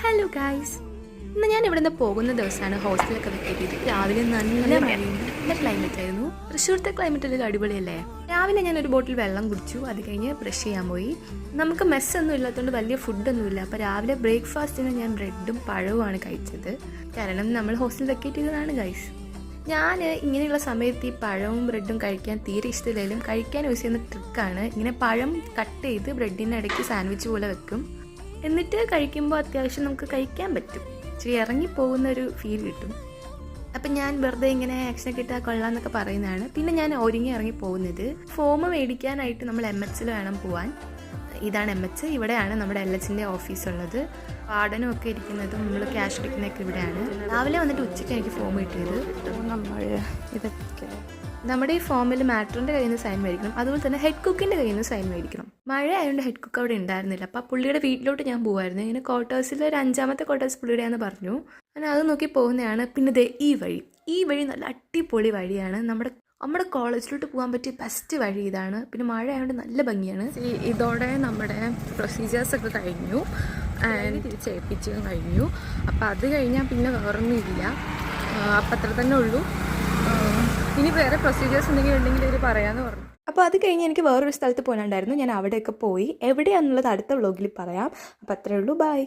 Hello guys, ഇന്ന് ഞാൻ ഇവിടെ നിന്ന് പോകുന്ന ദിവസമാണ്. ഹോസ്റ്റലൊക്കെ വെക്കേറ്റ് ചെയ്ത് രാവിലെ നല്ല മഴയും നല്ല ക്ലൈമറ്റ് ആയിരുന്നു. തൃശ്ശൂരത്തെ ക്ലൈമറ്റ് അടിപൊളിയല്ലേ. രാവിലെ ഞാൻ ഒരു ബോട്ടിൽ വെള്ളം കുടിച്ചു. അത് കഴിഞ്ഞ് ബ്രഷ് ചെയ്യാൻ പോയി. നമുക്ക് മെസ്സൊന്നും ഇല്ലാത്തതുകൊണ്ട് വലിയ ഫുഡൊന്നുമില്ല. അപ്പോൾ രാവിലെ ബ്രേക്ക്ഫാസ്റ്റിന് ഞാൻ ബ്രെഡും പഴവുമാണ് കഴിച്ചത്. കാരണം നമ്മൾ ഹോസ്റ്റൽ വെക്കേറ്റ് ചെയ്തതാണ് ഗൈസ്. ഞാൻ ഇങ്ങനെയുള്ള സമയത്ത് ഈ പഴവും ബ്രെഡും കഴിക്കാൻ തീരെ ഇഷ്ടമില്ലെങ്കിലും കഴിക്കാൻ യൂസ് ചെയ്യുന്ന ട്രിക്കാണ്. ഇങ്ങനെ പഴം കട്ട് ചെയ്ത് ബ്രെഡിൻ്റെ ഇടയ്ക്ക് സാൻഡ്വിച്ച് പോലെ വെക്കും. എന്നിട്ട് കഴിക്കുമ്പോൾ അത്യാവശ്യം നമുക്ക് കഴിക്കാൻ പറ്റും. ഇച്ചിരി ഇറങ്ങിപ്പോകുന്ന ഒരു ഫീൽ കിട്ടും. അപ്പം ഞാൻ വെറുതെ ഇങ്ങനെ ആക്ഷനൊക്കെ ഇട്ടാൽ കൊള്ളാമെന്നൊക്കെ പറയുന്നതാണ്. പിന്നെ ഞാൻ ഒരുങ്ങി ഇറങ്ങി പോകുന്നത് ഫോം മേടിക്കാനായിട്ട് നമ്മൾ MHൽ വേണം പോകാൻ. ഇതാണ് MH. ഇവിടെയാണ് നമ്മുടെ LHൻ്റെ ഓഫീസുള്ളത്. വാർഡനും ഒക്കെ ഇരിക്കുന്നതും നമ്മൾ ക്യാഷ് എടുക്കുന്നതൊക്കെ ഇവിടെയാണ്. രാവിലെ വന്നിട്ട് ഉച്ചയ്ക്ക് എനിക്ക് ഫോം കിട്ടിയത്. നമ്മൾ ഇതൊക്കെ നമ്മുടെ ഈ ഫോമിൽ മാട്രൻ്റെ കയ്യിൽ നിന്ന് സൈൻ മേടിക്കണം. അതുപോലെ തന്നെ ഹെഡ് കുക്കിൻ്റെ കയ്യിൽ നിന്ന് സൈൻ മേടിക്കണം. മഴ ആയതുകൊണ്ട് ഹെഡ് കുക്ക് അവിടെ ഉണ്ടായിരുന്നില്ല. അപ്പോൾ പുള്ളിയുടെ വീട്ടിലോട്ട് ഞാൻ പോകുമായിരുന്നു. ഇങ്ങനെ ക്വാർട്ടേഴ്സിൽ ഒരു 5ാമത്തെ ക്വാർട്ടേഴ്സ് പുള്ളിയുടെയാണെന്ന് പറഞ്ഞു. ഞാൻ അത് നോക്കി പോകുന്നതാണ്. പിന്നെ ഈ വഴി നല്ല അടിപൊളി വഴിയാണ്. നമ്മുടെ കോളേജിലോട്ട് പോകാൻ പറ്റിയ ബെസ്റ്റ് വഴി ഇതാണ്. പിന്നെ മഴ ആയതുകൊണ്ട് നല്ല ഭംഗിയാണ്. ഇതോടെ നമ്മുടെ പ്രൊസീജിയേഴ്സൊക്കെ കഴിഞ്ഞു. തിരിച്ചേൽപ്പിച്ചും കഴിഞ്ഞു. അപ്പോൾ അത് കഴിഞ്ഞാൽ പിന്നെ വേറൊന്നുമില്ല. അപ്പം അത്ര തന്നെ ഉള്ളൂ. ഇനി വേറെ പ്രൊസീജിയേഴ്സ് എന്തെങ്കിലും ഉണ്ടെങ്കിൽ അവർ പറയാമെന്ന് പറഞ്ഞു. അപ്പോൾ അത് കഴിഞ്ഞ് എനിക്ക് വേറൊരു സ്ഥലത്ത് പോകാനുണ്ടായിരുന്നു. ഞാൻ അവിടെയൊക്കെ പോയി. എവിടെയാണെന്നുള്ളത് അടുത്ത വ്ളോഗിൽ പറയാം. അപ്പോൾ അത്രയേ ഉള്ളൂ. ബൈ.